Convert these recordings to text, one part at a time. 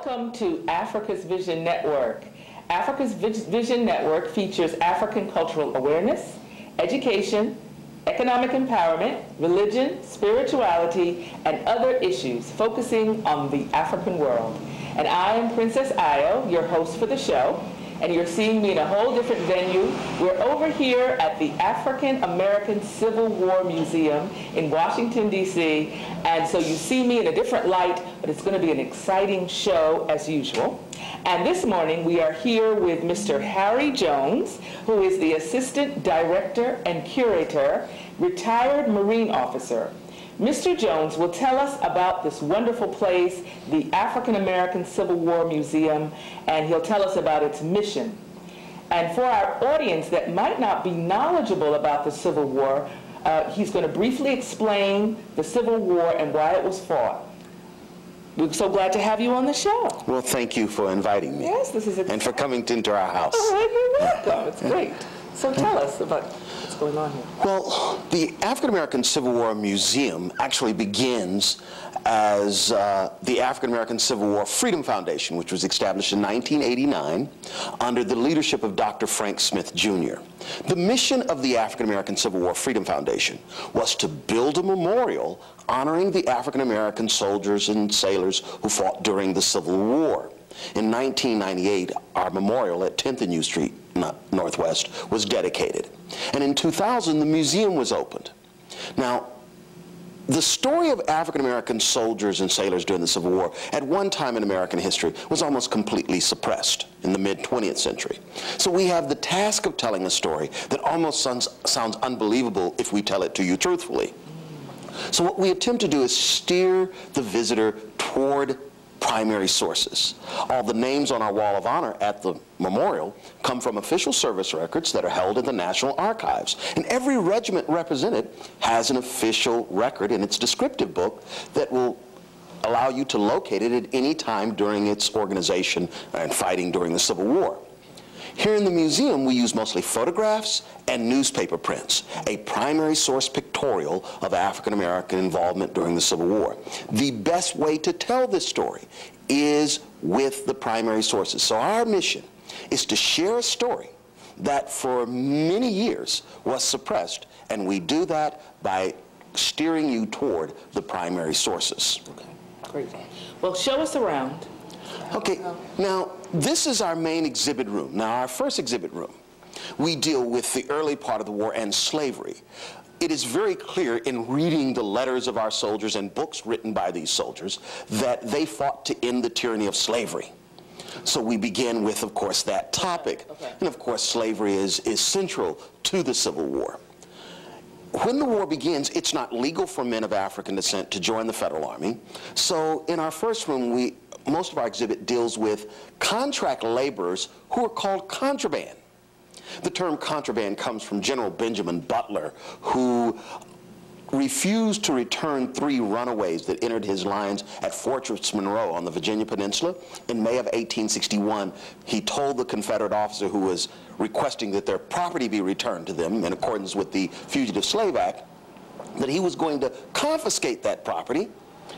Welcome to Africa's Vision Network. Africa's Vision Network features African cultural awareness, education, economic empowerment, religion, spirituality, and other issues focusing on the African world. And I am Princess Ayo, your host for the show, and you're seeing me in a whole different venue. We're over here at the African American Civil War Museum in Washington, D.C., and so you see me in a different light, but it's going to be an exciting show as usual. And this morning we are here with Mr. Harry Jones, who is the Assistant Director and Curator, retired Marine officer. Mr. Jones will tell us about this wonderful place, the African American Civil War Museum, and he'll tell us about its mission. And for our audience that might not be knowledgeable about the Civil War, he's going to briefly explain the Civil War and why it was fought. We're so glad to have you on the show. Well, thank you for inviting me. Yes, this is exciting. And for coming into our house. Oh, you're welcome. It's great. So tell us about what's going on here. Well, the African American Civil War Museum actually begins as the African American Civil War Freedom Foundation, which was established in 1989 under the leadership of Dr. Frank Smith, Jr. The mission of the African American Civil War Freedom Foundation was to build a memorial honoring the African American soldiers and sailors who fought during the Civil War. In 1998, our memorial at 10th and U Street Northwest was dedicated. And in 2000, the museum was opened. Now, the story of African American soldiers and sailors during the Civil War at one time in American history was almost completely suppressed in the mid-20th century. So we have the task of telling a story that almost sounds unbelievable if we tell it to you truthfully. So what we attempt to do is steer the visitor toward primary sources. All the names on our wall of honor at the memorial come from official service records that are held in the National Archives. And every regiment represented has an official record in its descriptive book that will allow you to locate it at any time during its organization and fighting during the Civil War. Here in the museum, we use mostly photographs and newspaper prints, a primary source pictorial of African American involvement during the Civil War. The best way to tell this story is with the primary sources. So our mission is to share a story that for many years was suppressed, and we do that by steering you toward the primary sources. Okay, great. Well, show us around. Okay, now this is our main exhibit room. Now our first exhibit room, we deal with the early part of the war and slavery. It is very clear in reading the letters of our soldiers and books written by these soldiers that they fought to end the tyranny of slavery. So we begin with, of course, that topic. Okay. And of course, slavery is central to the Civil War. When the war begins, it's not legal for men of African descent to join the Federal Army. So in our first room, most of our exhibit deals with contract laborers who are called contraband. The term contraband comes from General Benjamin Butler, who refused to return 3 runaways that entered his lines at Fortress Monroe on the Virginia Peninsula. In May of 1861, he told the Confederate officer who was requesting that their property be returned to them in accordance with the Fugitive Slave Act, that he was going to confiscate that property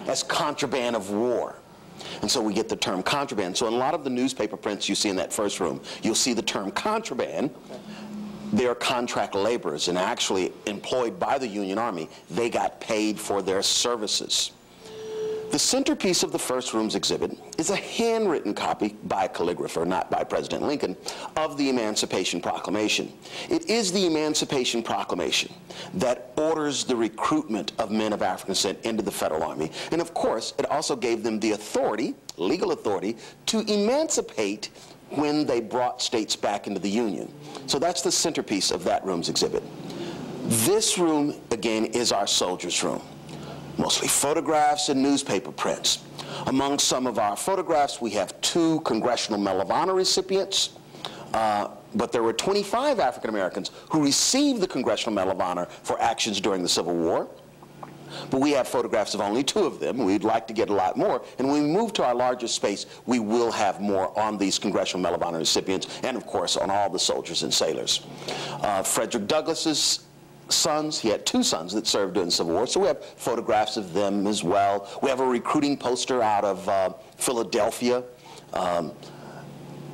as contraband of war. And so we get the term contraband. So in a lot of the newspaper prints you see in that first room, you'll see the term contraband. They are contract laborers and actually employed by the Union Army. They got paid for their services. The centerpiece of the first room's exhibit is a handwritten copy by a calligrapher, not by President Lincoln, of the Emancipation Proclamation. It is the Emancipation Proclamation that orders the recruitment of men of African descent into the Federal Army. And of course, it also gave them the authority, legal authority, to emancipate when they brought states back into the Union. So that's the centerpiece of that room's exhibit. This room, again, is our soldiers' room. Mostly photographs and newspaper prints. Among some of our photographs, we have 2 Congressional Medal of Honor recipients, but there were 25 African Americans who received the Congressional Medal of Honor for actions during the Civil War. But we have photographs of only 2 of them. We'd like to get a lot more. And when we move to our larger space, we will have more on these Congressional Medal of Honor recipients and, of course, on all the soldiers and sailors. Frederick Douglass's sons. He had 2 sons that served during the Civil War, so we have photographs of them as well. We have a recruiting poster out of Philadelphia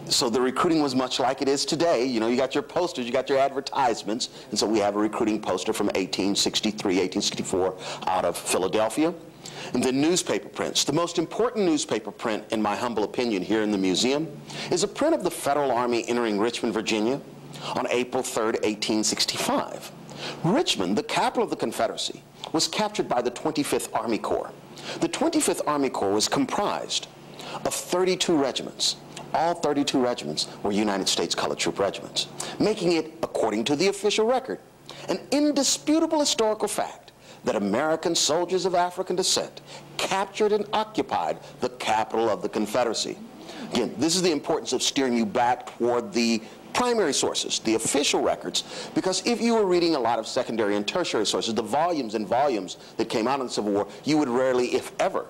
So the recruiting was much like it is today. You know, you got your posters, you got your advertisements, and so we have a recruiting poster from 1863, 1864 out of Philadelphia. And the newspaper prints. The most important newspaper print, in my humble opinion, here in the museum, is a print of the Federal Army entering Richmond, Virginia on April 3rd, 1865. Richmond, the capital of the Confederacy, was captured by the 25th Army Corps. The 25th Army Corps was comprised of 32 regiments. All 32 regiments were United States Colored Troop regiments, making it, according to the official record, an indisputable historical fact that American soldiers of African descent captured and occupied the capital of the Confederacy. Again, this is the importance of steering you back toward the primary sources, the official records, because if you were reading a lot of secondary and tertiary sources, the volumes and volumes that came out in the Civil War, you would rarely, if ever,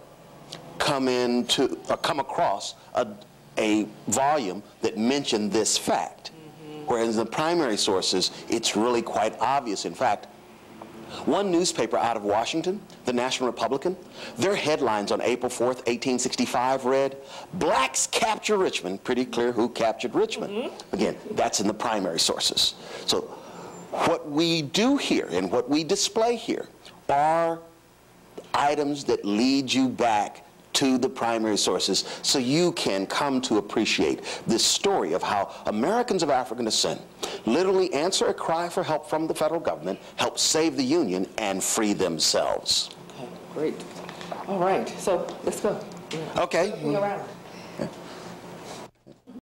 come across a volume that mentioned this fact. Whereas in the primary sources, it's really quite obvious. In fact, one newspaper out of Washington, the National Republican, their headlines on April 4th, 1865 read, "Blacks capture Richmond." Pretty clear who captured Richmond. Again, that's in the primary sources. So what we do here and what we display here are items that lead you back to the primary sources so you can come to appreciate this story of how Americans of African descent literally answer a cry for help from the federal government, help save the Union, and free themselves. Okay, great. All right, so let's go. Okay. Looking around.